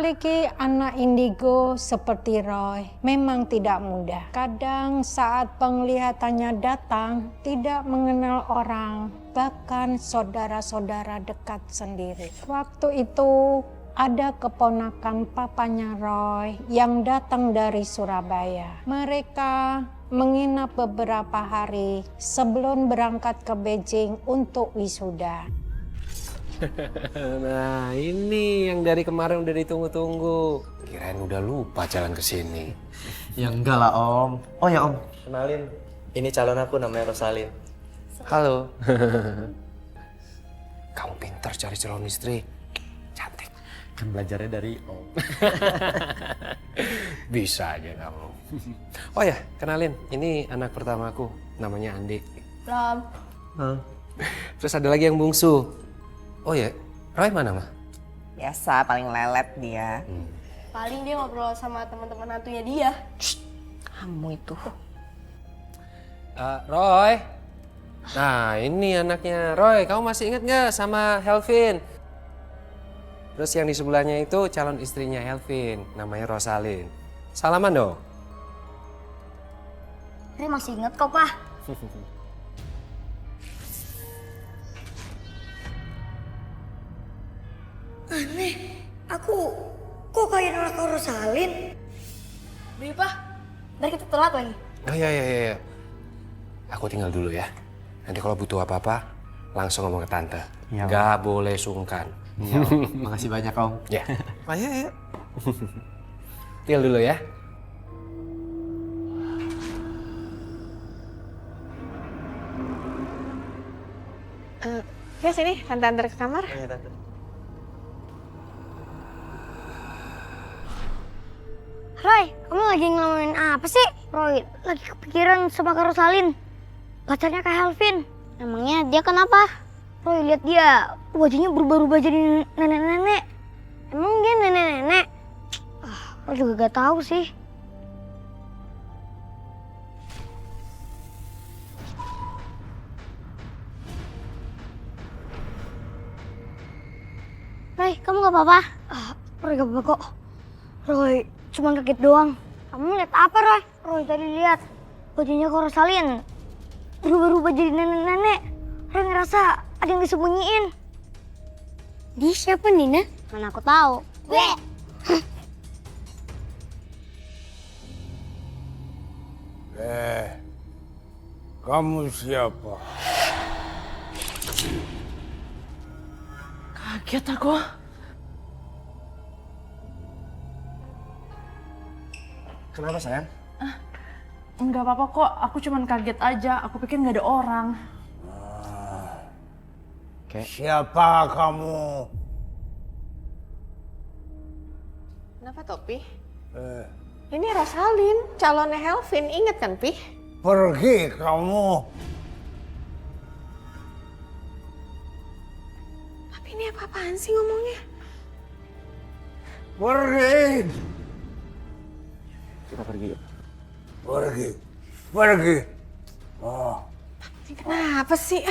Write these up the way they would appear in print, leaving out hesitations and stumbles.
Memiliki anak indigo seperti Roy memang tidak mudah. Kadang saat penglihatannya datang, tidak mengenal orang, bahkan saudara-saudara dekat sendiri. Waktu itu ada keponakan papanya Roy yang datang dari Surabaya. Mereka menginap beberapa hari sebelum berangkat ke Beijing untuk wisuda. Nah, ini yang dari kemarin udah ditunggu-tunggu. Kirain udah lupa jalan ke sini. Ya enggak lah Om. Oh ya Om, Kenalin, ini calon aku namanya Rosalin. Halo. Kamu pintar cari calon istri. Cantik. kan belajarnya dari Om. Bisa aja kamu. Oh ya, kenalin. Ini anak pertamaku. Namanya Andi. Belum. Terus ada lagi yang bungsu. Oh ya, Roy mana, Mah? Biasa, paling lelet dia. Paling dia ngobrol sama teman-teman hantunya dia. Kamu itu. Roy. Nah, ini anaknya Roy. Kamu masih ingat nggak sama Helvin? Terus yang di sebelahnya itu calon istrinya Helvin. Namanya Rosalin. Salaman dong. Ini masih inget kok, Pak. Aneh, aku kok kayak anak Rosalin? Beli, Pak. Ntar kita telat lagi. Oh iya. Aku tinggal dulu ya. Nanti kalau butuh apa-apa, langsung ngomong ke tante. Iya, Om. Nggak boleh sungkan. Iya Om, makasih banyak Om. Ya. Ayo. Tinggal dulu ya. Ya sini, tante antar ke kamar. Iya, Tante. Roy, kamu lagi ngelamunin apa sih? Roy, lagi kepikiran sama Kak Rosalin. Pacarnya Kak Helvin. Emangnya dia kenapa? Roy, lihat dia. Wajahnya berubah-ubah jadi nenek-nenek. Emang dia nenek-nenek? Roy juga gak tahu sih. Roy, kamu gak apa-apa? Roy gak apa-apa kok. Roy, cuma kaget doang. Kamu lihat apa, Roy? Roy tadi lihat wajahnya Kak Rosalin berubah-ubah jadi nenek-nenek. Roy ngerasa ada yang disembunyiin. Dia siapa, Nina? Mana aku tahu. Gue. Kamu siapa? Kaget aku. Kenapa sayang? Enggak apa-apa kok, aku cuman kaget aja. Aku pikir nggak ada orang. Siapa kamu? Kenapa Topi? Ini Rosalin, calonnya Helvin. Ingat kan, Pi? Pergi kamu. Tapi ini apa-apaan sih ngomongnya? Pergi. Kita pergi yuk. Pergi. Ini kenapa sih?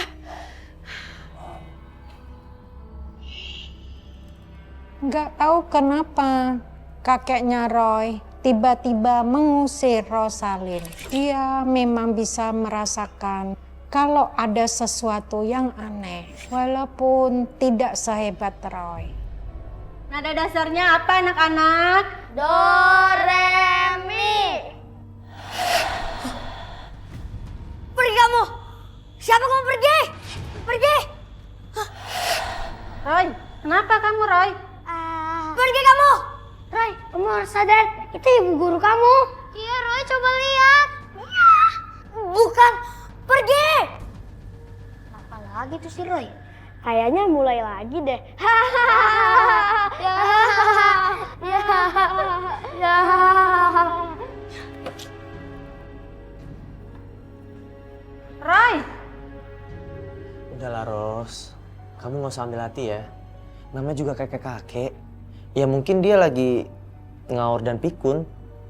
Nggak tahu kenapa kakeknya Roy tiba-tiba mengusir Rosalin. Dia memang bisa merasakan kalau ada sesuatu yang aneh, walaupun tidak sehebat Roy. Nada dasarnya apa, anak-anak? Do, re, mi. Pergi kamu! Siapa kamu pergi? Pergi! Roy, kenapa kamu, Roy? Pergi kamu! Roy, kamu harus sadar, itu ibu guru kamu. Iya, Roy, coba lihat. Iya. Bukan, pergi! Apa lagi tuh si Roy? Kayaknya mulai lagi deh. Roy! Udahlah Ros, kamu nggak usah ambil hati ya. Namanya juga kakek-kakek. Ya mungkin dia lagi ngaur dan pikun.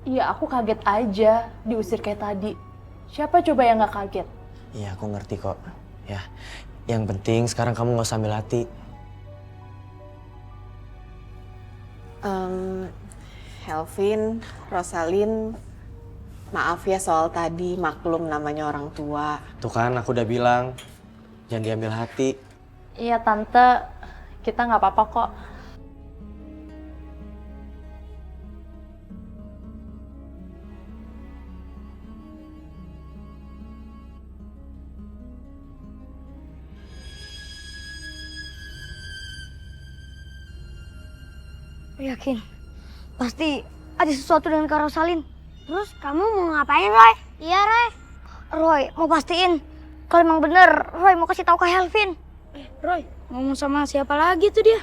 Iya, aku kaget aja diusir kayak tadi. Siapa coba yang nggak kaget? Iya, aku ngerti kok. Ya, yang penting sekarang kamu nggak usah ambil hati. Helvin, Rosalin, maaf ya soal tadi, maklum namanya orang tua. Tuh kan aku udah bilang, jangan diambil hati. Iya tante, kita nggak apa-apa kok. Yakin, pasti ada sesuatu dengan Kak Rosalin. Terus kamu mau ngapain, Roy? Iya, Roy. Roy, mau pastiin kalau emang bener Roy mau kasih tahu ke Helvin. Roy, ngomong sama siapa lagi tuh dia?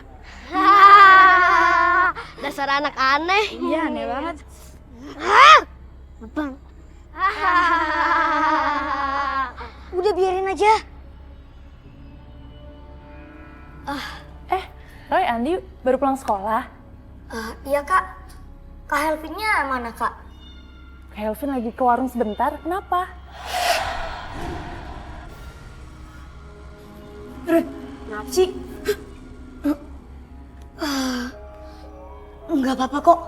Dasar anak aneh. Iya, aneh banget. Bang. Udah biarin aja. Roy, Andi baru pulang sekolah. Iya, Kak. Kak Helvinnya mana, Kak? Helvin lagi ke warung sebentar, kenapa? Kenapa sih? Enggak apa-apa kok.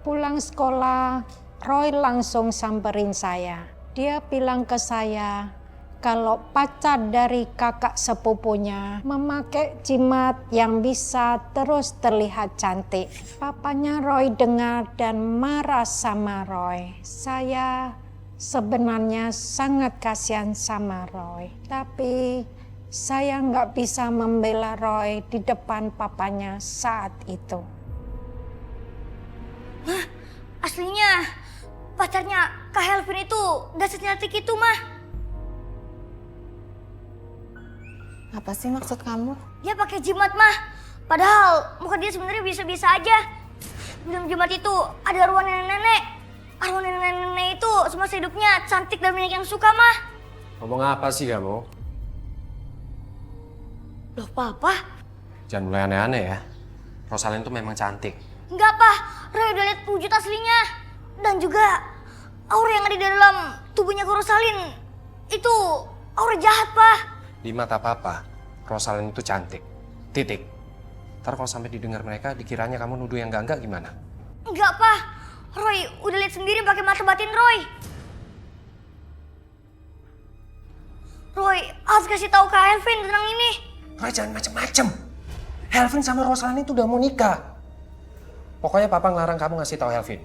Pulang sekolah, Roy langsung samperin saya. Dia bilang ke saya kalau pacar dari kakak sepupunya memakai jimat yang bisa terus terlihat cantik. Papanya Roy dengar dan marah sama Roy. Saya sebenarnya sangat kasihan sama Roy. Tapi saya nggak bisa membela Roy di depan papanya saat itu. Aslinya pacarnya Kak Helvin itu gak secantik itu, Mah. Apa sih maksud kamu? Dia pakai jimat, Mah. Padahal muka dia sebenarnya biasa-biasa aja. Di dalam jimat itu ada arwah nenek-nenek. Arwah nenek-nenek itu semasa hidupnya cantik dan banyak yang suka, Mah. Ngomong apa sih kamu? Loh, Papa? Jangan mulai aneh-aneh ya. Rosalin tuh memang cantik. Enggak, Pak. Roy udah lihat wujud aslinya. Dan juga aura yang ada di dalam tubuhnya Kak Rosalin itu aura jahat, Pak. Di mata papa, Rosalin itu cantik. Titik. Ntar kalau sampai didengar mereka, dikiranya kamu nuduh yang enggak gimana? Enggak, Pak. Roy udah lihat sendiri pakai mata batin Roy. Roy harus kasih tahu Kak Helvin tentang ini. Roy jangan macem-macem. Helvin sama Rosalin itu udah mau nikah. Pokoknya papa ngelarang kamu ngasih tahu Helvin.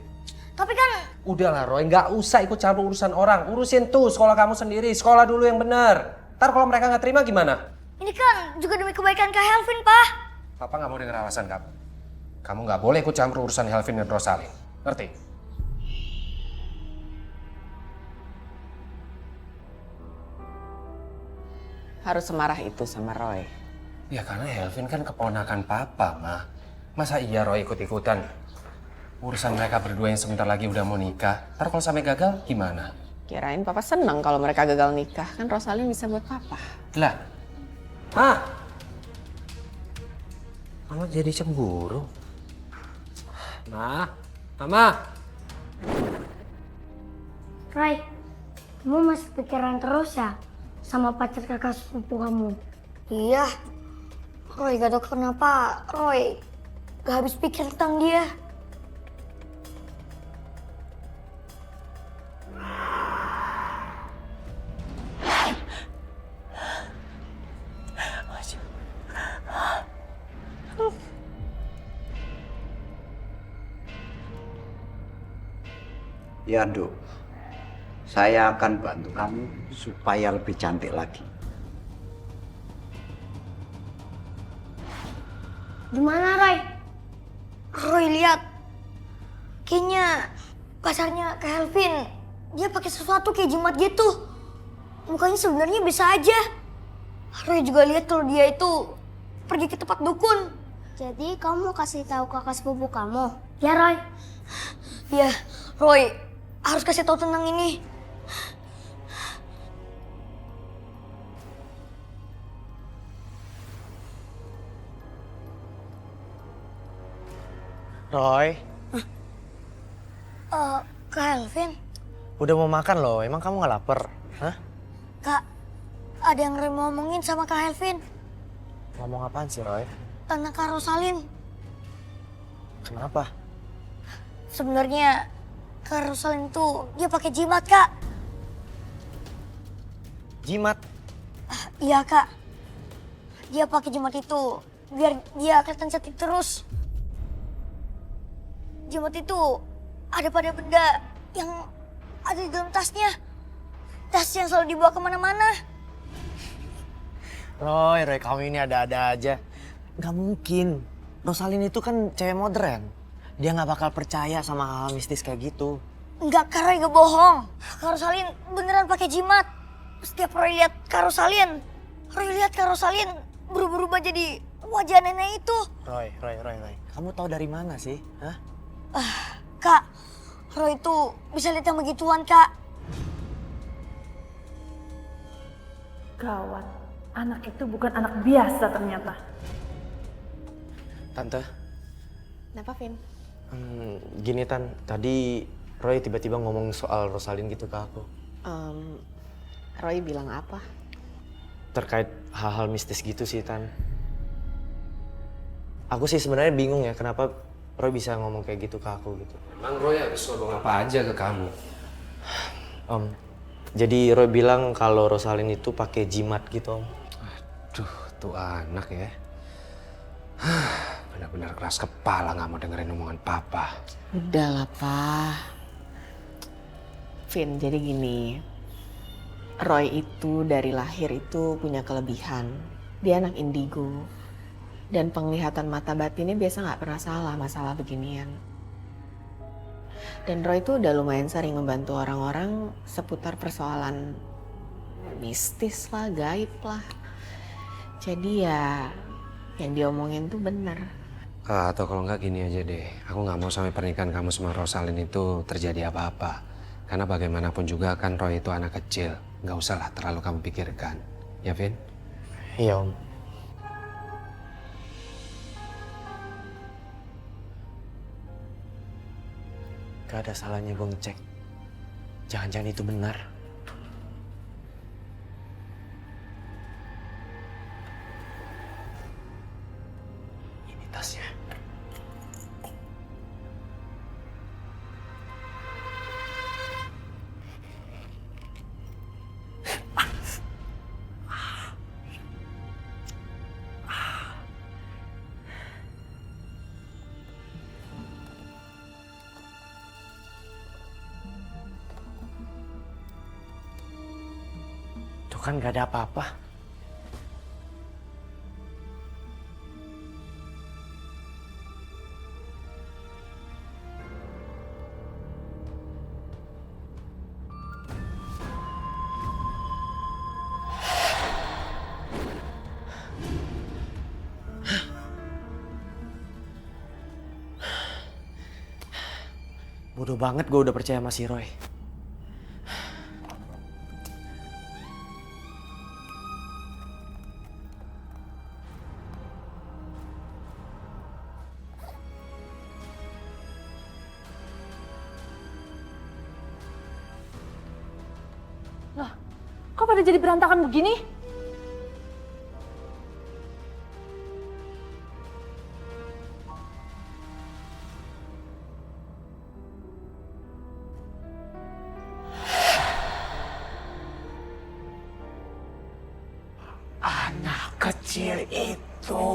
Tapi kan Udahlah Roy, nggak usah ikut campur urusan orang. Urusin tuh sekolah kamu sendiri, sekolah dulu yang bener. Ntar kalau mereka nggak terima gimana? ini kan juga demi kebaikan Kak Helvin, Pak. Papa nggak mau dengar alasan kamu. Kamu nggak boleh ikut campur urusan Helvin dan Rosalin. Ngerti? Harus semarah itu sama Roy. Ya karena Helvin kan keponakan papa, mah. Masa iya Roy ikut-ikutan? Urusan mereka berdua yang sebentar lagi udah mau nikah. Ntar kalau sampai gagal gimana? Kirain papa seneng kalau mereka gagal nikah. Kan Rosalin bisa buat papa. Lah. Ah. Mama jadi cemburu. Mama. Roy, kamu masih pikiran terus ya sama pacar kakak sepupu kamu? Iya. Roy gak tau kenapa Roy gak habis pikir tentang dia. Ya, Dok. Saya akan bantu kamu supaya lebih cantik lagi. Gimana, Roy? Roy lihat. Kayaknya pacarnya Kak Helvin. Dia pakai sesuatu kayak jimat gitu. Mukanya sebenarnya bisa aja. Roy juga lihat kalau dia itu pergi ke tempat dukun. Jadi kamu mau kasih tahu kakak sepupu kamu? Ya, Roy. Ya, Roy harus kasih tahu tentang ini. Roy, Kak Helvin, udah mau makan loh. Emang kamu nggak lapar? Hah? Kak, ada yang Roy mau ngomongin sama Kak Helvin Ngomong apaan sih, Roy? tentang Kak Rosalin. Kenapa? Sebenarnya Kak Rosalin tuh dia pakai jimat, Kak. Jimat? Iya, Kak. Dia pakai jimat itu biar dia kelihatan cantik terus. Jimat itu ada pada benda yang ada di dalam tasnya. Tas yang selalu dibawa kemana-mana. Roy, kamu ini ada-ada aja. Gak mungkin. Rosalin itu kan cewek modern. Dia gak bakal percaya sama hal mistis kayak gitu. Enggak, Kak Roy gak bohong. Kak Rosalin beneran pakai jimat. Setiap Roy lihat Kak Rosalin, Roy lihat Kak Rosalin berubah-ubah jadi wajah nenek itu. Roy. Kamu tahu dari mana sih? Hah? Kak, Roy itu bisa lihat yang begituan, Kak. Gawat, anak itu bukan anak biasa ternyata. Tante, Kenapa, Vin? gini Tan, tadi Roy tiba-tiba ngomong soal Rosalin gitu ke aku. Roy bilang apa? Terkait hal-hal mistis gitu sih Tan. Aku sih sebenarnya bingung ya kenapa Roy bisa ngomong kayak gitu ke aku gitu. Emang Roy habis ngomong apa aja ke kamu? Om, jadi Roy bilang kalau Rosalin itu pakai jimat gitu Om. Aduh, tuh anak ya. Benar-benar keras kepala nggak mau dengerin omongan papa. Udahlah, Pa. Vin, jadi gini. Roy itu dari lahir itu punya kelebihan. Dia anak indigo. Dan penglihatan mata batinnya biasa nggak pernah salah masalah beginian. Dan Roy itu udah lumayan sering membantu orang-orang seputar persoalan mistis lah, gaib lah. Jadi ya yang diomongin tuh bener. Atau kalau nggak gini aja deh, aku nggak mau sampai pernikahan kamu sama Rosalin itu terjadi apa-apa. Karena bagaimanapun juga kan Roy itu anak kecil, nggak usah lah terlalu kamu pikirkan, ya Vin? Iya Om. Gak ada salahnya gue ngecek. Jangan-jangan itu benar. Ini tasnya. Tuh kan gak ada apa-apa. Bodoh banget gue udah percaya sama si Roy. Lah, kok pada jadi berantakan begini? Anak kecil itu.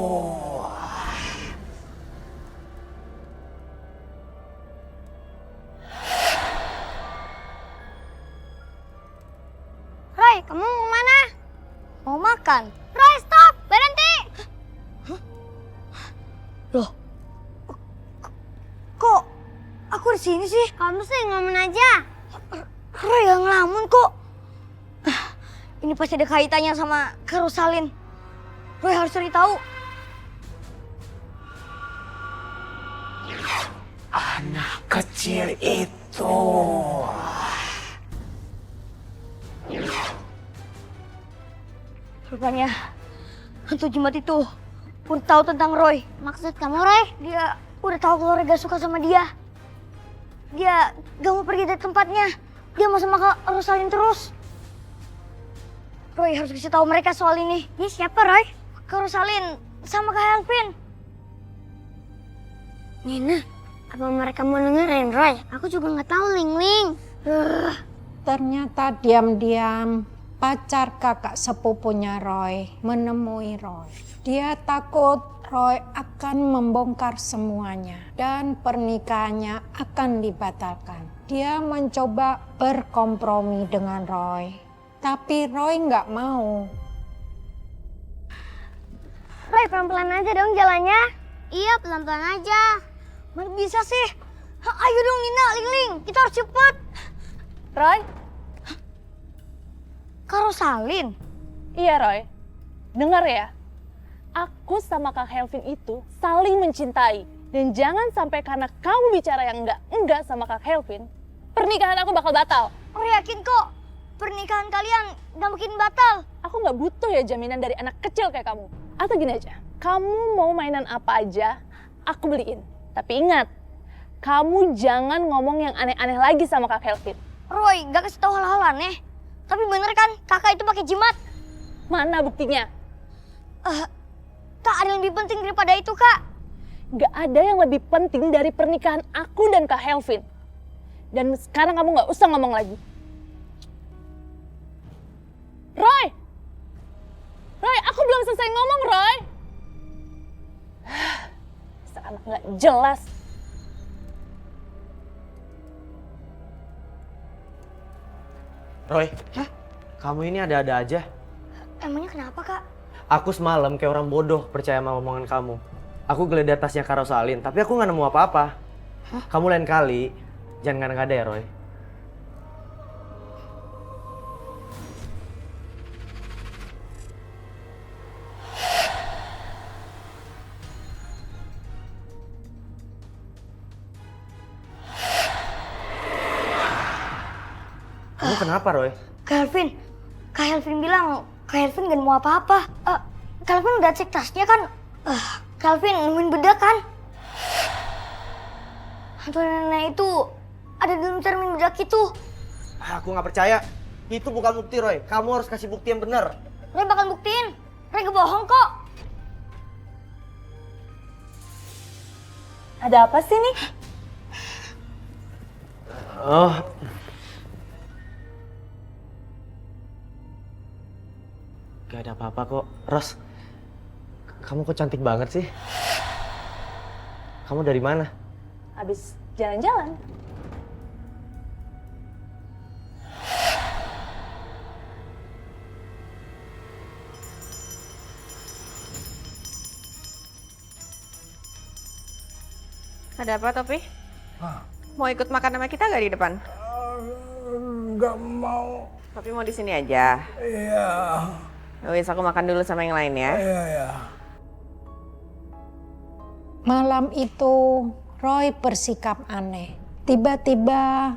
Roy, kamu mau mana? Mau makan. Roy, stop! Berhenti! Loh, kok aku di sini sih? Kamu sih ngomong aja. Roy yang ngelamun kok. Ini pasti ada kaitannya sama Kak Rosalin. Roy harus cari tahu. Anak kecil itu. Rupanya hantu jimat itu pun tahu tentang Roy. Maksud kamu Roy? Dia udah tahu kalau Roy gak suka sama dia. Dia gak mau pergi dari tempatnya. Dia mau sama Kak Rosalin terus. Roy harus kasih tahu mereka soal ini. Ini siapa, Roy? Kak Rosalin sama Kak Helvin. Nina, apa mereka mau dengerin, Roy? Aku juga nggak tahu, Ling. Ternyata diam-diam pacar kakak sepupunya Roy menemui Roy. Dia takut Roy akan membongkar semuanya dan pernikahannya akan dibatalkan. Dia mencoba berkompromi dengan Roy, tapi Roy nggak mau. Roy, pelan-pelan aja dong jalannya. Iya, pelan-pelan aja. Mana bisa sih? Ayo dong Nina, Ling, kita harus cepet. Roy? Kak Rosalin? Iya Roy, dengar ya. Aku sama Kak Helvin itu saling mencintai. Dan jangan sampai karena kamu bicara yang enggak sama Kak Helvin, pernikahan aku bakal batal. Roy yakin kok pernikahan kalian gak mungkin batal. Aku gak butuh ya jaminan dari anak kecil kayak kamu. Atau gini aja, kamu mau mainan apa aja, aku beliin. Tapi ingat, kamu jangan ngomong yang aneh-aneh lagi sama Kak Helvin. Roy, gak kasih tahu hal-hal aneh. Tapi bener kan kakak itu pakai jimat? Mana buktinya? Kak, ada yang lebih penting daripada itu, Kak. Gak ada yang lebih penting dari pernikahan aku dan Kak Helvin. Dan sekarang kamu gak usah ngomong lagi. Roy! Roy, aku belum selesai ngomong, Roy! Dasar anak gak jelas. Roy, kamu ini ada-ada aja. Emangnya kenapa, Kak? Aku semalam kayak orang bodoh percaya sama omongan kamu. Aku geledah tasnya Kak Rosalin, tapi aku nggak nemu apa-apa. Kamu lain kali jangan ngada-ngada ya, Roy. Kamu kenapa, Roy? Kak Helvin bilang Kak Helvin gak mau apa-apa. Kak Helvin udah cek tasnya kan? Kak Helvin nemuin bedak kan? Hantu nenek itu ada dalam cermin bedak itu. Aku nggak percaya. Itu bukan bukti, Roy. Kamu harus kasih bukti yang benar. Roy bakal buktiin. Roy gak bohong kok. Ada apa sih nih? Oh. Gak ada apa-apa kok. Ros, kamu kok cantik banget sih? Kamu dari mana? Habis jalan-jalan. Ada apa, Topi? Mau ikut makan sama kita gak di depan? Nggak mau. Topi mau di sini aja. Iya. Wis, aku makan dulu sama yang lain ya. Iya. Malam itu Roy bersikap aneh. Tiba-tiba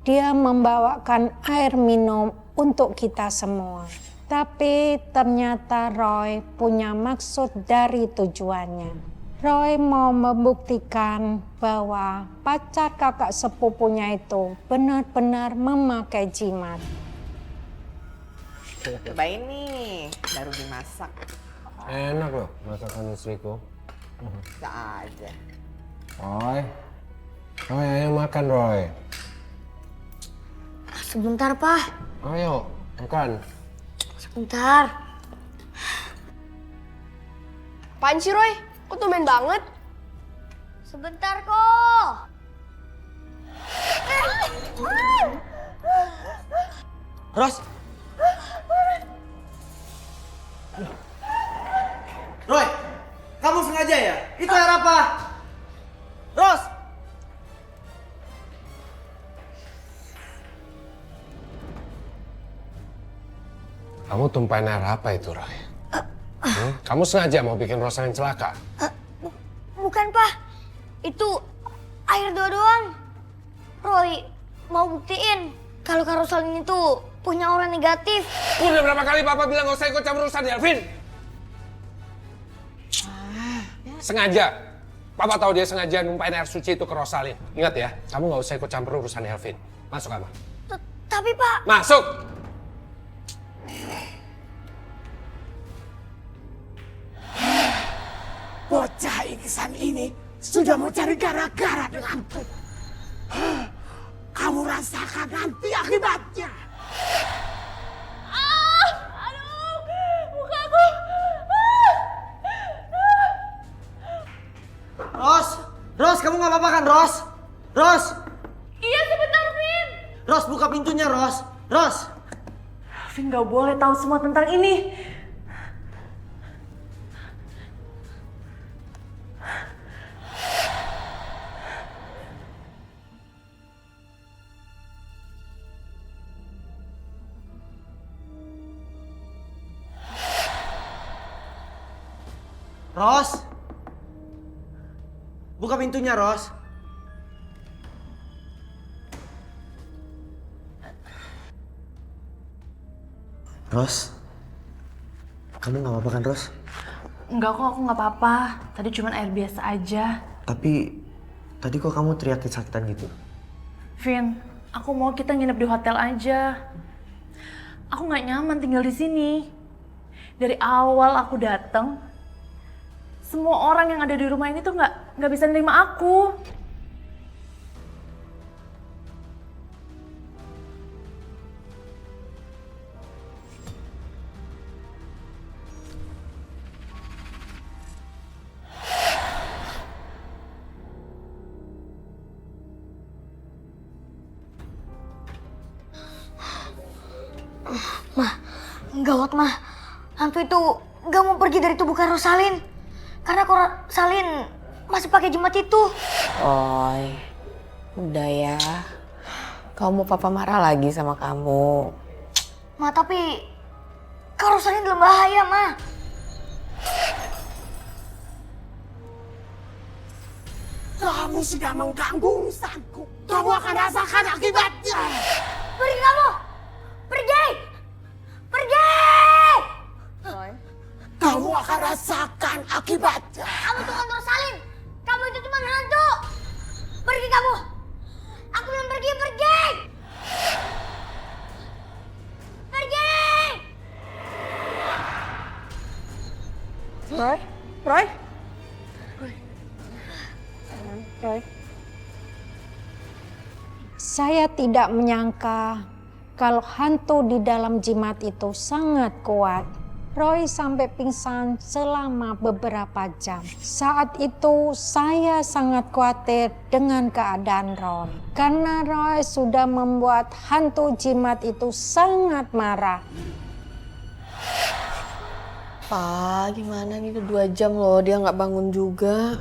dia membawakan air minum untuk kita semua. Tapi ternyata Roy punya maksud dari tujuannya. Roy mau membuktikan bahwa pacar kakak sepupunya itu benar-benar memakai jimat. Coba ini, baru dimasak. Enak loh masakan istriku. Bisa aja. Roy, ayo makan Roy. Sebentar, Pak. Ayo makan. Sebentar. Apaan sih, Roy? Kok tumben banget? Sebentar kok. Ros! Roy! Kamu sengaja ya? Itu air apa? Ros! Kamu tumpahin air apa itu Roy? Kamu sengaja mau bikin Rosalin celaka? Bukan, Pak. Itu air doang. Roy mau buktiin kalau Kak Rosalin itu punya aura negatif. Udah berapa kali Papa bilang gak usah ikut campur urusan Delvin? Sengaja. Papa tahu dia sengaja numpahin air suci itu ke Rosalin. Ingat ya, kamu gak usah ikut campur urusan Delvin. Masuk kamar. Tapi, Pak. Masuk! ini sudah mau cari gara-gara denganku. Kamu rasakan nanti akibatnya. Aduh, mukaku. Ros, kamu nggak apa-apa kan, Ros? Ros, Iya sebentar, Vin. Ros buka pintunya, Ros. Vin gak boleh tahu semua tentang ini. Ros, buka pintunya, Ros. Ros, kamu nggak apa-apa kan, Ros? Enggak kok, aku nggak apa-apa. Tadi cuma air biasa aja. Tapi tadi kok kamu teriak kesakitan gitu? Vin, aku mau kita nginep di hotel aja. Aku nggak nyaman tinggal di sini. Dari awal aku datang, semua orang yang ada di rumah ini tuh nggak bisa nerima aku. Gawat, Mah. Hantu itu gak mau pergi dari tubuh Kak Rosalin. Karena Kak Rosalin masih pakai jimat itu. Roy, udah ya. Kamu papa marah lagi sama kamu. Ma, tapi Kak Rosalin dalam bahaya, Ma. Kamu sudah mengganggu urusanku. Kamu akan rasakan akibatnya. Pergi kamu! Pergi! Pergi! Kamu akan rasakan akibatnya. Kamu tuh Kak Rosalin. Kamu itu cuma hantu. Pergi kamu. Aku bilang pergi, pergi! Pergi! Roy? Saya tidak menyangka kalau hantu di dalam jimat itu sangat kuat. Roy sampai pingsan selama beberapa jam. Saat itu saya sangat khawatir dengan keadaan Roy. Karena Roy sudah membuat hantu jimat itu sangat marah. Pak, gimana nih udah 2 jam loh dia nggak bangun juga.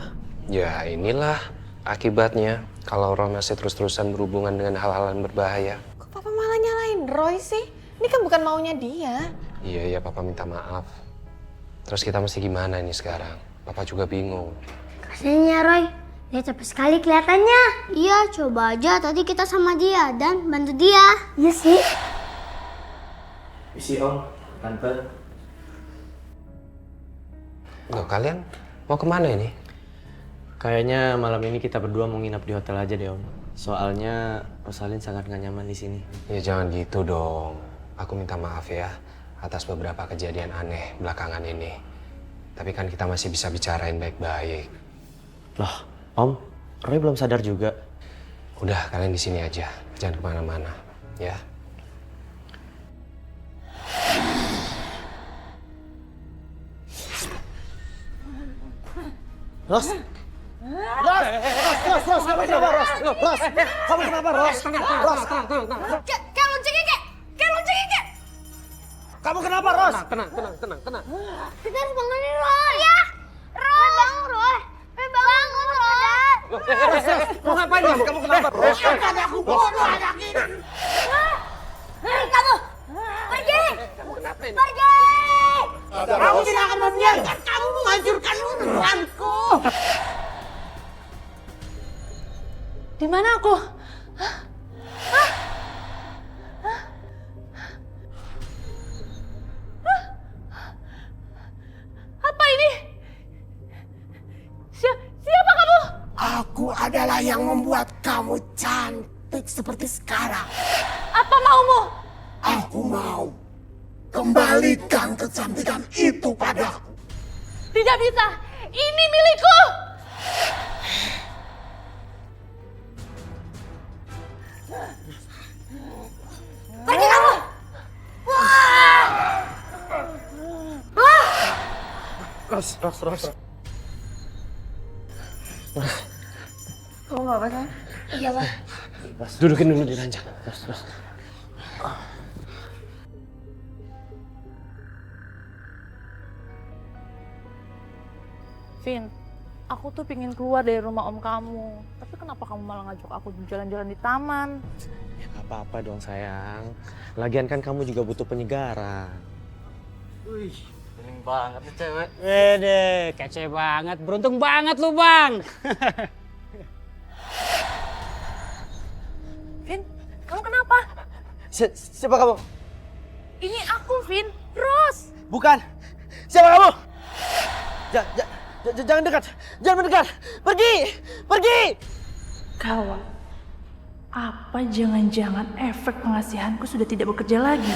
Ya inilah akibatnya kalau Roy masih terus-terusan berhubungan dengan hal-hal yang berbahaya. Kok papa malah nyalain Roy sih? Ini kan bukan maunya dia. Iya, papa minta maaf. Terus kita mesti gimana ini sekarang? Papa juga bingung. Kasiannya Roy. Dia capek sekali kelihatannya. Iya, coba aja tadi kita sama dia dan bantu dia. Iya sih. Isi Om, Tante. Loh, kalian mau kemana ini? Kayaknya malam ini kita berdua mau nginap di hotel aja deh Om. Soalnya Rosalin sangat gak nyaman di sini. Ya jangan gitu dong. Aku minta maaf ya atas beberapa kejadian aneh belakangan ini. Tapi kan kita masih bisa bicarain baik-baik. Loh, Om, Roy belum sadar juga. Udah, kalian di sini aja. Jangan kemana-mana, ya. Ros, kamu kenapa, Ros? Kamu kenapa, Ros? Kayak loncengnya, Kek. Kamu kenapa, Ros? Tenang. Kita harus bangunin Roy. Ya. Roy, bangun Roy. Bangun Roy. Mau ngapain, Ros? Kamu kenapa, Ros? Aku bodoh anak ini. Kamu pergi. Pergi. Aku tidak akan membiarkan kamu menghancurkan urusanku. Di mana aku? Apa ini? Siapa kamu? Aku adalah yang membuat kamu cantik seperti sekarang. Apa maumu? Aku mau kembalikan kecantikan itu padaku. Tidak bisa. Ini milikku. Pergi kamu! Ros. Kamu nggak apa-apa kan? Iya, Pak. Dudukin dulu di ranjang. Ros. Vin, aku tuh pingin keluar dari rumah om kamu. Tapi kenapa kamu malah ngajak aku jalan-jalan di taman? Ya nggak apa-apa dong sayang. Lagian kan kamu juga butuh penyegaran. Wih, bening banget nih cewek. Wede, kece banget. Beruntung banget lu, Bang. Vin, kamu kenapa? Siapa kamu? Ini aku, Vin. Rose. Bukan. Siapa kamu? Jangan dekat. Jangan mendekat. Pergi. Kawan, apa jangan-jangan efek pengasihanku sudah tidak bekerja lagi?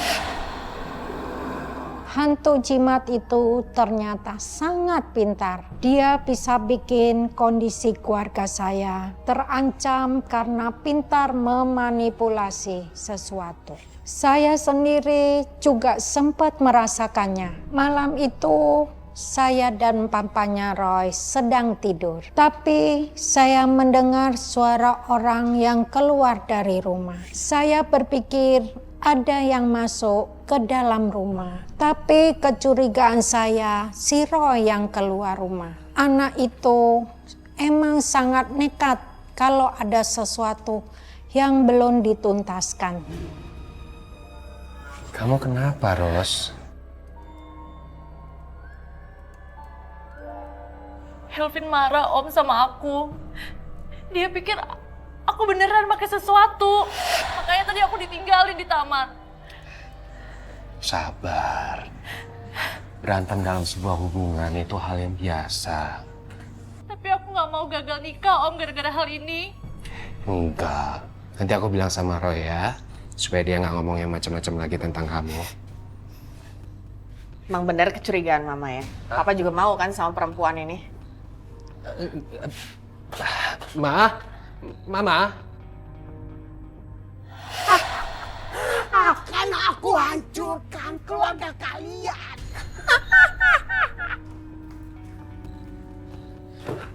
Hantu jimat itu ternyata sangat pintar. Dia bisa bikin kondisi keluarga saya terancam karena pintar memanipulasi sesuatu. Saya sendiri juga sempat merasakannya. Malam itu saya dan papanya Roy sedang tidur. Tapi saya mendengar suara orang yang keluar dari rumah. Saya berpikir ada yang masuk ke dalam rumah. Tapi kecurigaan saya, si Roy yang keluar rumah. Anak itu emang sangat nekat kalau ada sesuatu yang belum dituntaskan. Kamu kenapa, Ros? Helvin marah om sama aku. Dia pikir aku beneran pakai sesuatu. Makanya tadi aku ditinggalin di taman. Sabar. Berantem dalam sebuah hubungan itu hal yang biasa. Tapi aku nggak mau gagal nikah om gara-gara hal ini. Enggak. Nanti aku bilang sama Roy ya. Supaya dia nggak ngomong yang macam-macam lagi tentang kamu. Emang benar kecurigaan mama ya? Papa juga mau kan sama perempuan ini? Mama. Akan aku hancurkan keluarga kalian.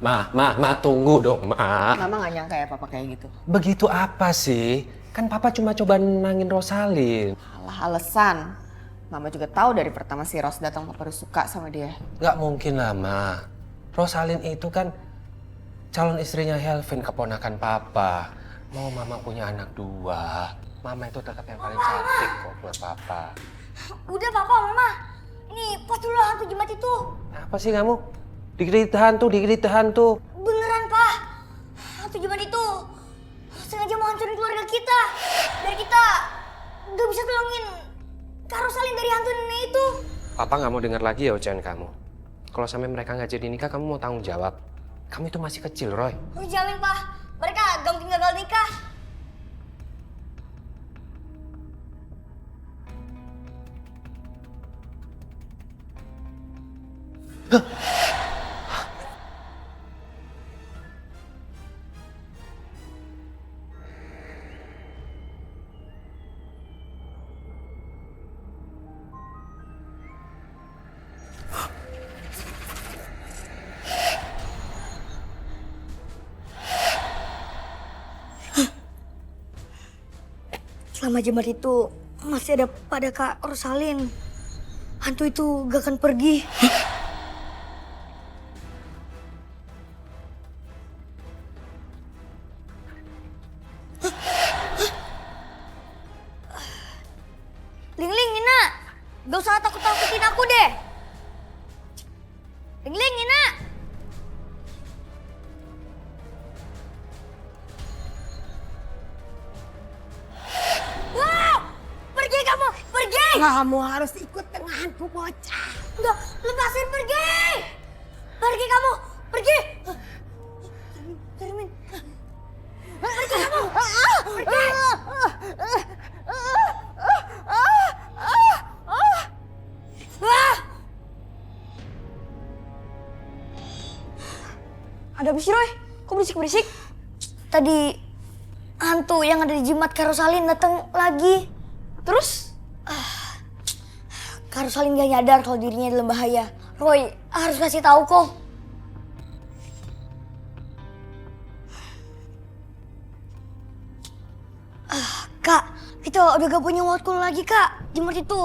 Ma, tunggu dong, Ma. Mama gak nyangka ya papa kayak gitu. Begitu apa sih? Kan papa cuma coba nenangin Rosalin. Alah alasan. Mama juga tahu dari pertama si Ros datang papa udah suka sama dia. Nggak mungkin lah, Ma. Rosalin itu kan calon istrinya Helvin, keponakan papa. Mau mama punya anak 2, mama itu tetap yang paling cantik kok buat papa. Udah papa, mama. Nih, pas dulu hantu jimat itu. Apa sih kamu? Dikit hantu. Beneran, Pak. Hantu jimat itu sengaja mau hancurin keluarga kita. Biar kita gak bisa tolongin Kak Rosalin dari hantu nenek itu. Papa nggak mau dengar lagi ya ucapan kamu. Kalau sampai mereka nggak jadi nikah, kamu mau tanggung jawab. Kamu itu masih kecil, Roy. Lu jamin, Pak. Mereka gak mungkin gagal nikah. Selama jimat itu masih ada pada Kak Rosalin, hantu itu gak akan pergi. Ling, Nina, gak usah takut-takutin aku deh. Ling, Nina. Kamu harus ikut denganku, bocah. Enggak, lepasin, pergi! Pergi kamu, pergi! Termin. Pergi kamu! Pergi! Ada Ada apa sih, Roy? Kok berisik-berisik? Tadi hantu yang ada di jimat Kak Rosalin datang lagi. Terus? Kak Rosalin gak nyadar kalau dirinya dalam bahaya. Roy harus kasih tahu kok. Kak, kita udah gak punya waktu lagi, Kak. Jimat itu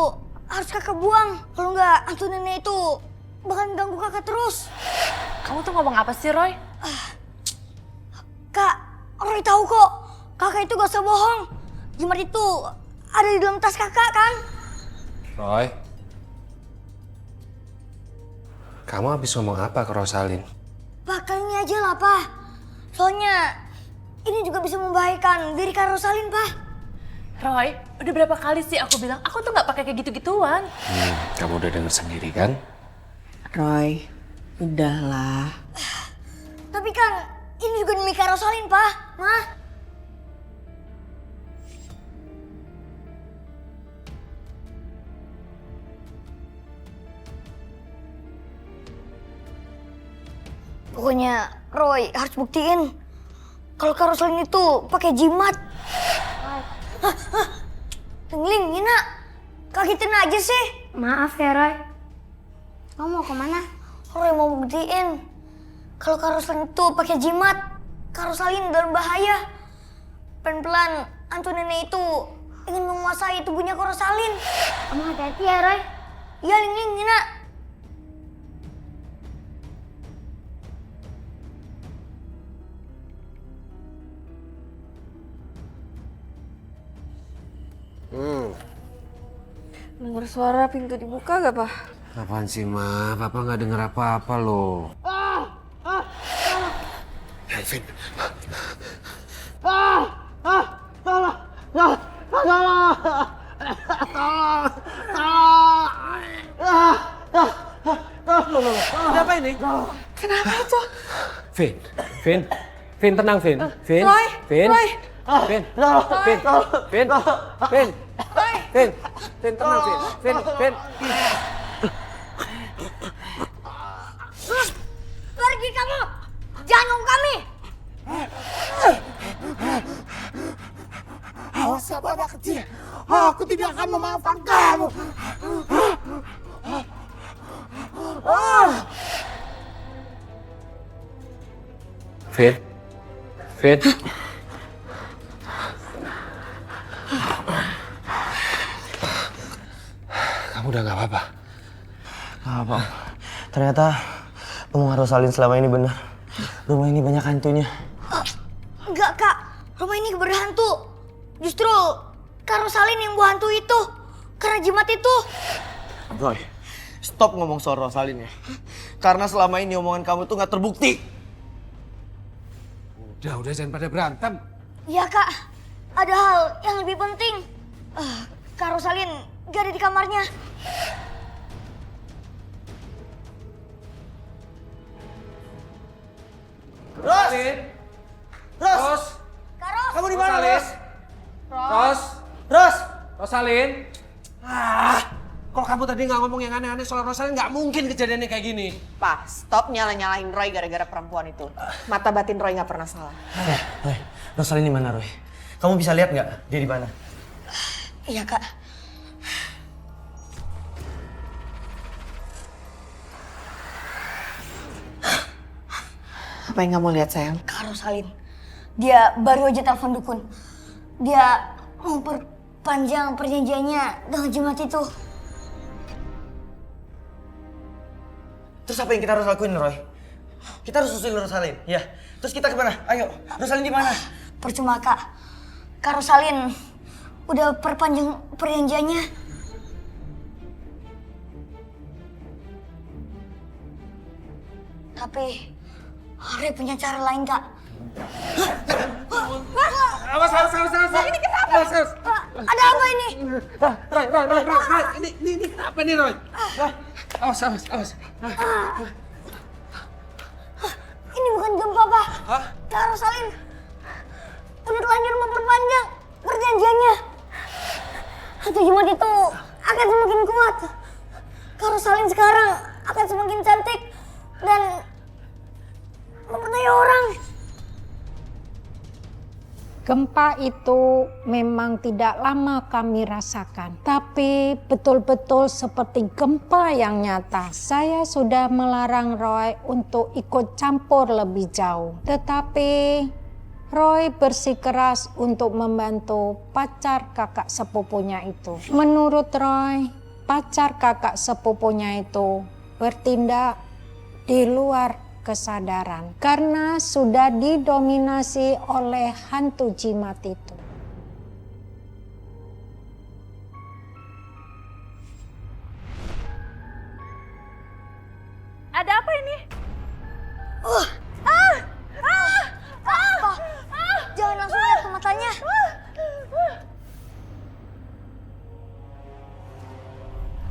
harus kakak buang. Kalau nggak, hantu nenek itu bakal ganggu kakak terus. Kamu tuh ngomong apa sih, Roy? Kak, Roy tahu kok. Kakak itu gak usah bohong. Jimat itu ada di dalam tas kakak, kan? Roy, kamu habis ngomong apa ke Rosalin? Pak, kali ini aja lah, Pak. Soalnya ini juga bisa membahayakan diri Kak Rosalin, Pak. Roy, udah berapa kali sih aku bilang aku tuh nggak pakai kayak gitu-gituan. Kamu udah denger sendiri kan? Roy, udahlah. Tapi kan ini juga demi Kak Rosalin, Pak. Mah. Pokoknya Roy harus buktiin kalau Kak Rosalin itu pakai jimat. Tengling, Nina, kagetin aja sih. Maaf ya, Roy. Kamu mau kemana? Roy mau buktiin kalau Kak Rosalin itu pakai jimat. Kak Rosalin dalam bahaya. Pelan-pelan hantu nenek itu ingin menguasai tubuhnya Kak Rosalin. Kamu hati-hati ya, Roy. Iya, Ling, Nina. Dengar suara pintu dibuka gak, Pak? Apaan sih, Ma? Papa nggak denger apa-apa loh. Elvin. Kenapa ini? Kenapa itu? Vin, tenang, Vin. Roy, Vin, Roy. Vin, tenang, Vin. Pergi kamu! Jangan ganggu kami! Awas ya, badak kecil. Aku tidak akan memaafkan kamu. Vin. Kamu udah gak apa-apa? Apa? Ternyata omongan Rosalin selama ini benar. Rumah ini banyak hantunya. Enggak, Kak. Rumah ini berhantu. Justru Kak Rosalin yang buat hantu itu. Karena jimat itu. Roy, stop ngomong soal Rosalin ya. Karena selama ini omongan kamu tuh gak terbukti. Udah jangan pada berantem. Iya, Kak. Ada hal yang lebih penting. Kak Rosalin gak ada di kamarnya. Ros! Kak Ros! Kamu di mana, Ros? Rosalin! Kok kamu tadi nggak ngomong yang aneh-aneh soal Rosalin? Nggak mungkin kejadiannya kayak gini. Pak, stop nyalahin Roy gara-gara perempuan itu. Mata batin Roy nggak pernah salah. Roy, Rosalin di mana, Roy? Kamu bisa lihat nggak dia di mana? Iya, Kak. Apa yang kamu lihat, sayang? Kak Rosalin. Dia baru aja telepon dukun. Dia mau perpanjang perjanjiannya dengan jimat itu. Terus apa yang kita harus lakuin, Roy? Kita harus susulin Rosalin, ya. Terus kita kemana? Ayo, Rosalin di mana? Percuma, Kak. Kak Rosalin udah perpanjang perjanjiannya. Tapi Roy punya cara lain, Kak. Awas. Ini kenapa? Awas. Ada apa ini? Roy. Ini apa nih, Roy? Awas. Ini bukan gempa, Pak. Kak Rosalin udah terlanjur memperpanjang perjanjiannya. Hantu jimat itu akan semakin kuat. Kak Rosalin sekarang akan semakin cantik dan Mempercayai orang. Gempa itu memang tidak lama kami rasakan, tapi betul-betul seperti gempa yang nyata. Saya sudah melarang Roy untuk ikut campur lebih jauh, tetapi Roy bersikeras untuk membantu pacar kakak sepupunya itu. Menurut Roy, pacar kakak sepupunya itu bertindak di luar kesadaran karena sudah didominasi oleh hantu jimat itu. Ada apa ini? Jangan langsung lihat ke matanya.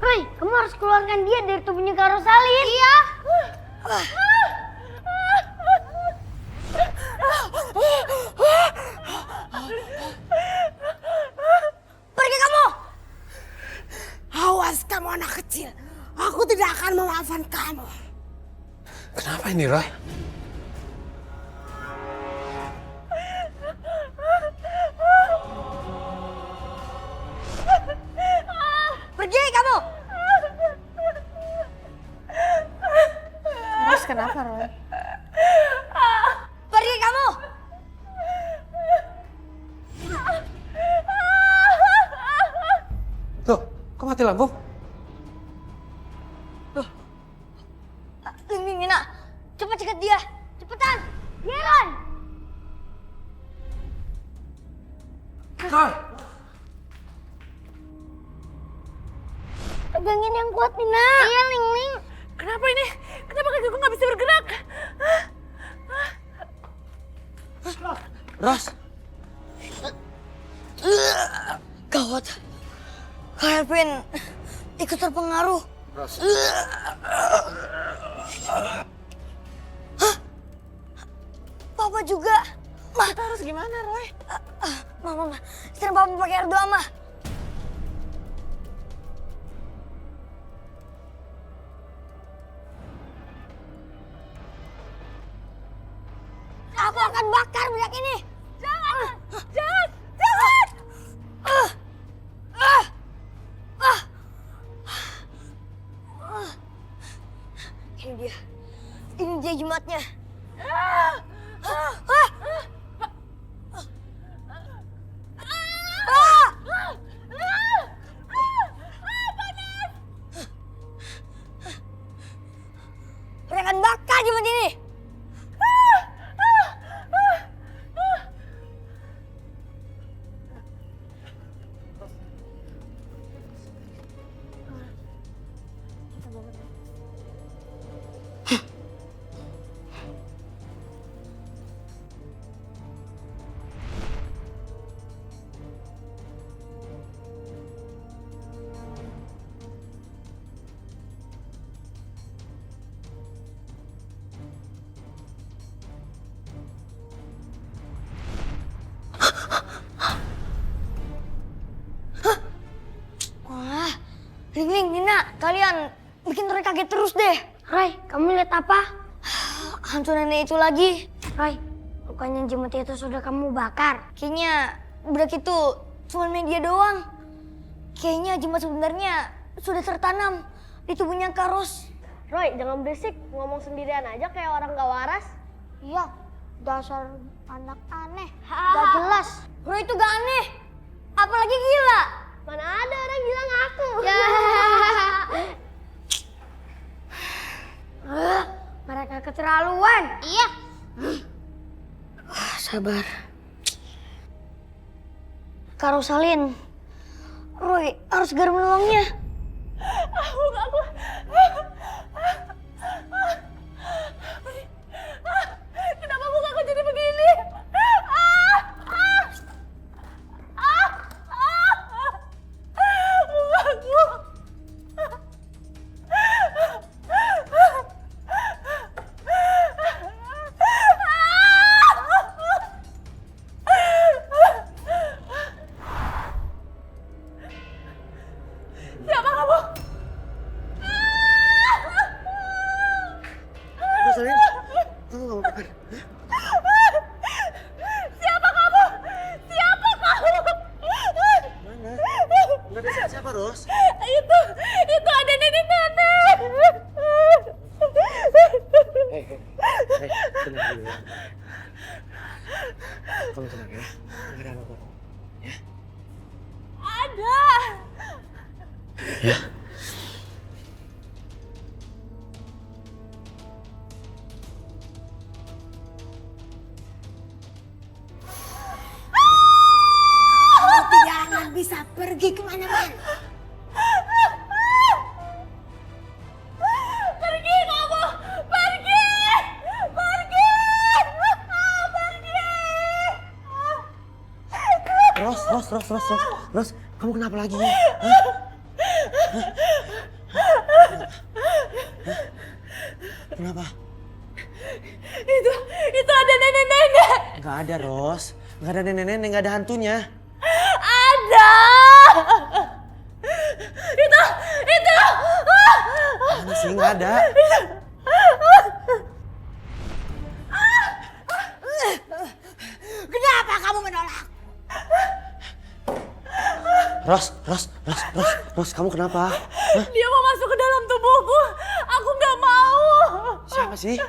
Roy, kamu harus keluarkan dia dari tubuhnya Kak Rosalin. Iya. Pergi kamu! Awas kamu anak kecil. Aku tidak akan memaafkan kamu. Kenapa ini, Roy? Pergi kamu! Terus kenapa, Roy? Pergi kamu! Loh, kok mati lampu? Nina, cepat cekat dia. Cepetan. Geron! Roy! Pegangin yang kuat, Nina. Iya, Ling Ling. Kenapa ini? Kenapa kakiku nggak bisa bergerak? Ros, Gawat. Kevin ikut terpengaruh. Hah? Papa juga. Ma, Kita harus gimana, Roy? Mama, sekarang Papa pakai air doa, Ma. Aku akan bakar minyak ini. Jangan, jangan, jangan. Ini dia jimatnya. Mereka akan bakar jimat ini. Wah, Ling Ling, Nina, kalian bikin Roy kaget terus deh. Roy, kamu lihat apa? Hantu nenek itu lagi. Roy, bukannya jimat itu sudah kamu bakar? Kayaknya bedak itu cuma media doang. Kayaknya jimat sebenarnya sudah tertanam di tubuhnya Karos. Roy, jangan berisik. Ngomong sendirian aja kayak orang gak waras. Iya, dasar anak aneh. Gak jelas. Roy itu gak aneh. Apalagi gila. Mana ada orang gila ngaku. Ya. Mereka keterlaluan. Iya. Sabar. Kak Rosalin, Roy harus segera menolongnya. Kenapa muka aku jadi begini? Mukaku. Siapa kamu? Ada. Ya. Kamu tidak akan bisa pergi kemana-mana. Pergi kamu! Pergi! Pergi! Pergi! Ros, kamu kenapa lagi? Hah? Kenapa? Itu ada nenek-nenek. Gak ada, Ros. Gak ada nenek-nenek, gak ada hantunya. Ada. Itu. Mana sih, gak ada. Kenapa kamu menolak? Ros, kamu kenapa? Hah? Dia mau masuk ke dalam tubuhku. Aku nggak mau. Siapa sih?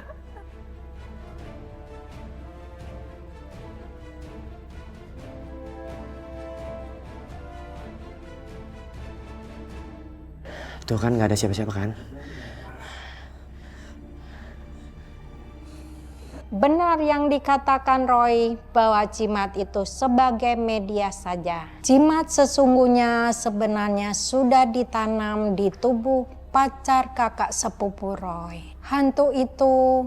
Tuh kan gak ada siapa-siapa kan? Benar yang dikatakan Roy bahwa jimat itu sebagai media saja. Jimat sesungguhnya sebenarnya sudah ditanam di tubuh pacar kakak sepupu Roy. Hantu itu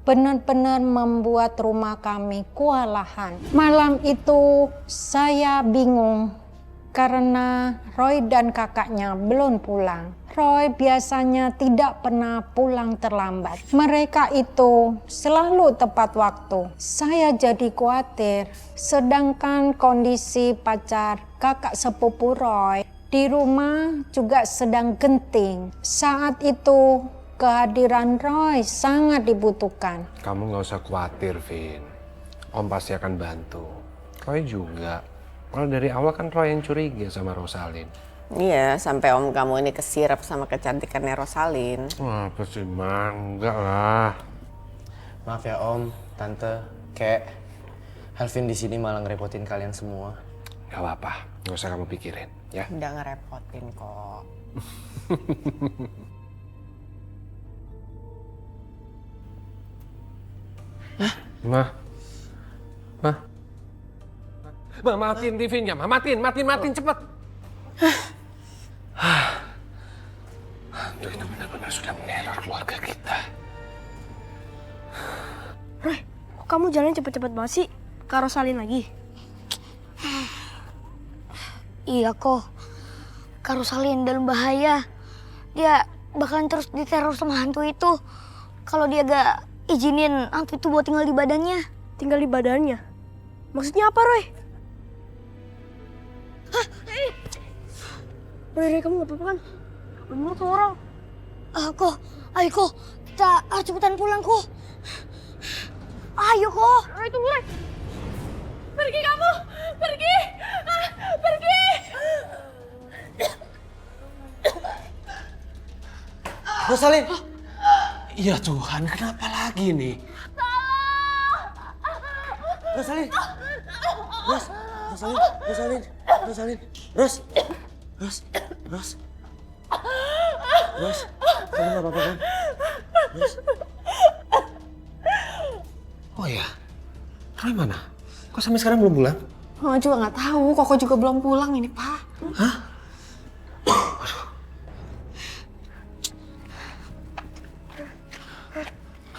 benar-benar membuat rumah kami kewalahan. Malam itu saya bingung karena Roy dan kakaknya belum pulang. Roy biasanya tidak pernah pulang terlambat. Mereka itu selalu tepat waktu. Saya jadi khawatir. Sedangkan kondisi pacar kakak sepupu Roy di rumah juga sedang genting. Saat itu kehadiran Roy sangat dibutuhkan. Kamu nggak usah khawatir, Vin. Om pasti akan bantu. Roy juga. Kalau dari awal kan Roy yang curiga sama Rosalin. Iya, sampai om kamu ini kesirap sama kecantikannya Rosalin. Wah, apa sih, Man? Enggak lah. Maaf ya Om, Tante, Kek. Helvin di sini malah ngerepotin kalian semua. Gak apa-apa, gak usah kamu pikirin, ya. Udah ngerepotin kok. Ma, matiin TV-nya, Ma. Matiin, cepet. Hantu itu benar-benar sudah meneror keluarga kita. Roy, kok kamu jalan cepet-cepet banget sih? Kak Rosalin lagi? Iya kok. Kak Rosalin dalam bahaya. Dia bakalan terus diteror sama hantu itu. Kalau dia gak izinin hantu itu buat tinggal di badannya. Tinggal di badannya? Maksudnya apa, Roy? Hah? Roy, kamu gak apa-apa kan? Bener tuh orang. Ayo kok. Kita harus cepetan pulang kok. Ayo kok. Roy, tunggu Roy. Pergi kamu. Pergi. Pergi. Rosalin! Ya Tuhan, kenapa lagi nih? Rosalin! Rosalin! Ros, kamu gak apa-apa kan? Ros. Oh ya, Roy mana? Kok sampai sekarang belum pulang? Mama juga nggak tahu, Koko juga belum pulang ini, Pak. Hah?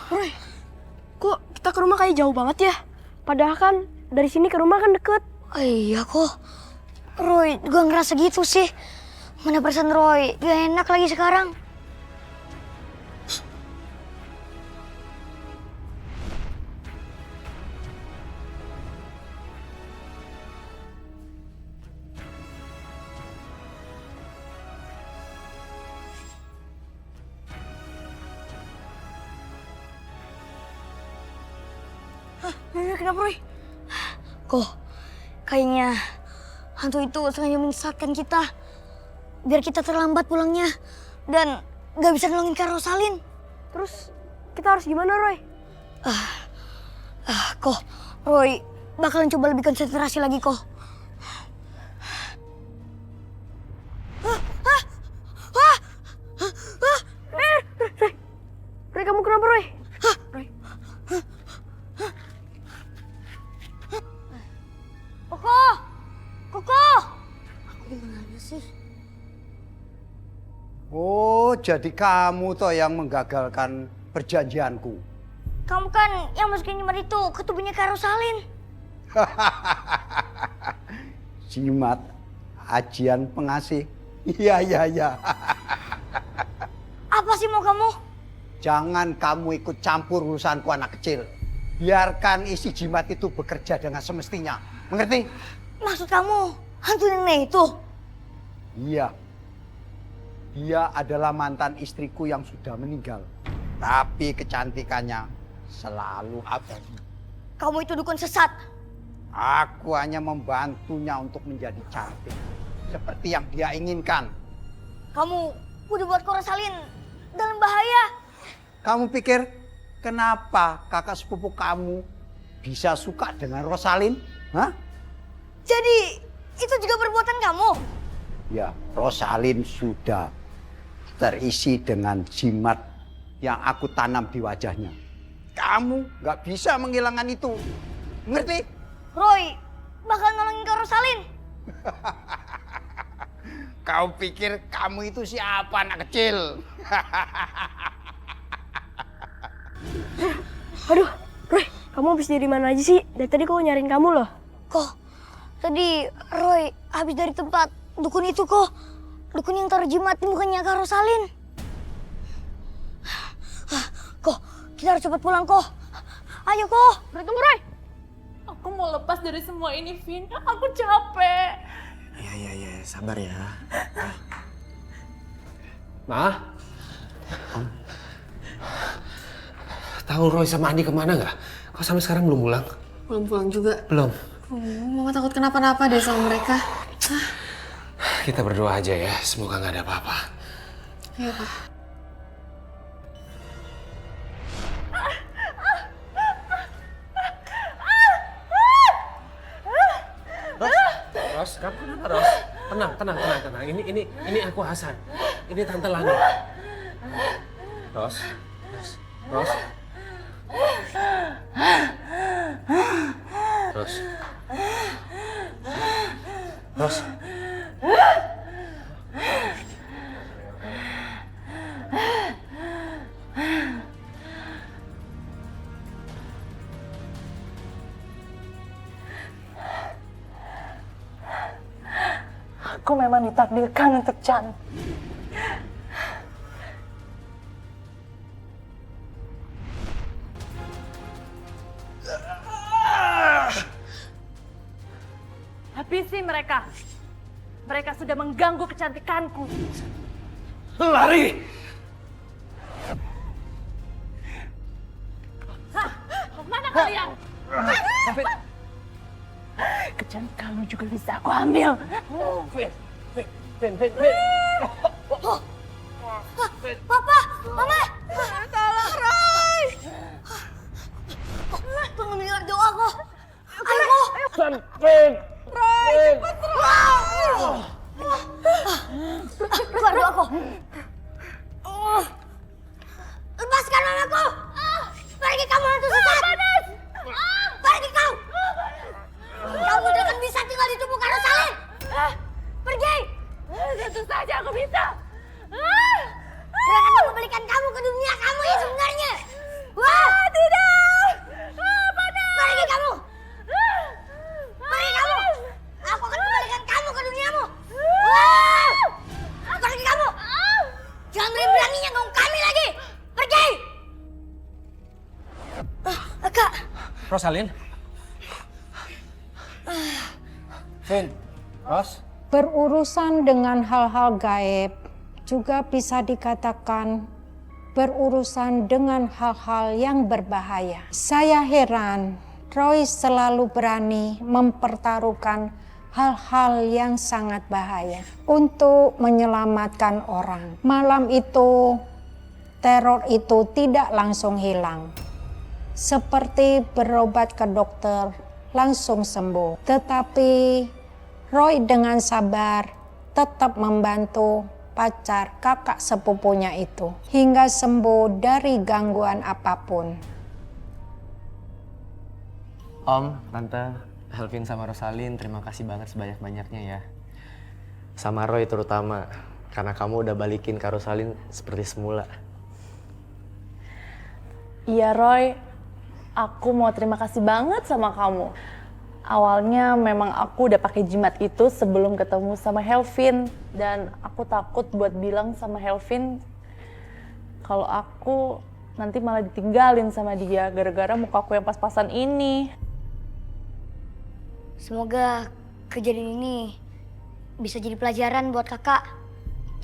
Roy, kok kita ke rumah kayak jauh banget ya? Padahal kan dari sini ke rumah kan deket. Oh, iya kok. Roy, gue ngerasa gitu sih. Mana perasaan Roy, gak enak lagi sekarang. Kenapa Roy? Kok kayaknya hantu itu sengaja menyesatkan kita biar kita terlambat pulangnya dan gak bisa nolongin Kak Rosalin. Terus kita harus gimana Roy? Kok Roy bakalan coba lebih konsentrasi lagi kok. sih? Oh, jadi kamu toh yang menggagalkan perjanjianku. Kamu kan yang masukin jimat itu ke tubuhnya Kak Rosalin. Jimat ajian pengasih. Iya. Apa sih mau kamu? Jangan kamu ikut campur urusanku anak kecil. Biarkan isi jimat itu bekerja dengan semestinya. Mengerti? Maksud kamu hantu nenek itu? Iya. Dia adalah mantan istriku yang sudah meninggal. Tapi kecantikannya selalu abadi. Kamu itu dukun sesat. Aku hanya membantunya untuk menjadi cantik. Seperti yang dia inginkan. Kamu udah buat Kak Rosalin dalam bahaya. Kamu pikir kenapa kakak sepupu kamu bisa suka dengan Rosalin? Hah? Jadi itu juga perbuatan kamu? Ya, Rosalin sudah terisi dengan jimat yang aku tanam di wajahnya. Kamu nggak bisa menghilangkan itu. Ngerti? Roy bakal nolongin Kak Rosalin. Kau pikir kamu itu siapa, anak kecil? Aduh, Roy, kamu habis dari mana aja sih? Dari tadi kok nyariin kamu loh. Kok tadi Roy habis dari tempat dukun itu kok. Dukun yang taruh jimat di mukanya Kak Rosalin. Kok, kita harus cepat pulang kok. Ayo kok. Roy, tunggu Roy. Aku mau lepas dari semua ini, Vin. Aku capek. Iya, sabar ya. Ma? Tahu Roy sama Andi kemana nggak? Kok sampai sekarang belum pulang? Belum pulang juga. Belum. Mama takut kenapa-napa deh sama mereka. Kita berdoa aja ya, semoga nggak ada apa-apa. Iya, Pak. Ros, kamu kenapa Ros? Tenang. Ini aku Hasan. Ini Tante Lani. Ros. Ros. Aku memang ditakdirkan untuk cantik. Habisi mereka. Mereka sudah mengganggu kecantikanku. Lari! Hah? Mana kalian? Kecantikanmu juga bisa aku ambil. Papa, Mama. Tolong Roy. Tunggu dengar doa kok. Ayo kok. Roy, cepet Roy. Keluar doa kok. Lepaskan anakku. Pergi kamu hantu sesat. Pergi kau. Kamu tidak akan bisa tinggal di tubuh Kak Rosalin. Pergi. Tentu saja aku bisa. Mereka akan kembalikan kamu ke dunia kamu yang sebenarnya. Tidak. Pergi kamu. Pergi kamu. Aku akan kembalikan kamu ke duniamu. Pergi kamu. Jangan berani-beraninya ganggu kami lagi. Pergi. Kak. Rosalin? Vin? Ros? Berurusan dengan hal-hal gaib juga bisa dikatakan berurusan dengan hal-hal yang berbahaya. Saya heran, Roy selalu berani mempertaruhkan hal-hal yang sangat bahaya untuk menyelamatkan orang. Malam itu, teror itu tidak langsung hilang. Seperti berobat ke dokter, langsung sembuh. Tetapi Roy dengan sabar tetap membantu pacar kakak sepupunya itu hingga sembuh dari gangguan apapun. Om, Tante, Helvin sama Rosalin, terima kasih banget sebanyak-banyaknya ya. Sama Roy terutama, karena kamu udah balikin Kak Rosalin seperti semula. Iya Roy, aku mau terima kasih banget sama kamu. Awalnya memang aku udah pakai jimat itu sebelum ketemu sama Helvin. Dan aku takut buat bilang sama Helvin kalau aku nanti malah ditinggalin sama dia gara-gara mukaku yang pas-pasan ini. Semoga kejadian ini bisa jadi pelajaran buat kakak.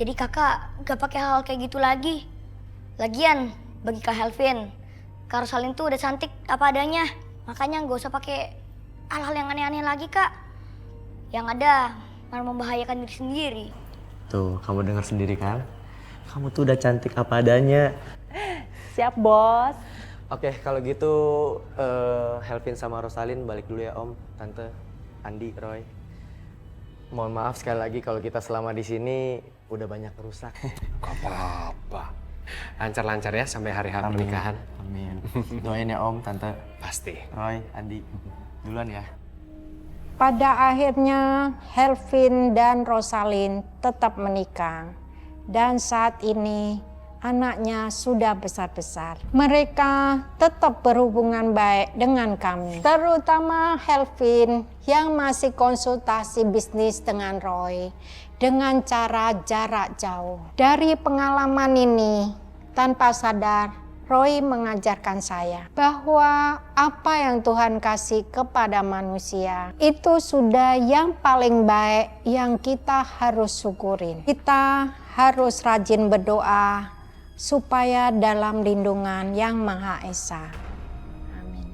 Jadi kakak gak pakai hal kayak gitu lagi. Lagian bagi Kak Helvin, Kak Rosalin tuh udah cantik apa adanya. Makanya gak usah pakai hal-hal yang aneh-aneh lagi kak. Yang ada malah membahayakan diri sendiri. Tuh, kamu dengar sendiri kan? Kamu tuh udah cantik apa adanya. Siap bos. Oke, kalau gitu Helvin sama Rosalin balik dulu ya Om, Tante, Andi, Roy. Mohon maaf sekali lagi kalau kita selama di sini udah banyak rusak. Gak apa-apa. Lancar-lancar ya sampai hari pernikahan. Amin. Doain ya Om, Tante. Pasti. Roy, Andi, duluan ya. Pada akhirnya Helvin dan Rosalin tetap menikah. Dan saat ini anaknya sudah besar-besar. Mereka tetap berhubungan baik dengan kami. Terutama Helvin yang masih konsultasi bisnis dengan Roy dengan cara jarak jauh. Dari pengalaman ini, tanpa sadar Roy mengajarkan saya bahwa apa yang Tuhan kasih kepada manusia itu sudah yang paling baik yang kita harus syukurin. Kita harus rajin berdoa supaya dalam lindungan Yang Maha Esa. Amin.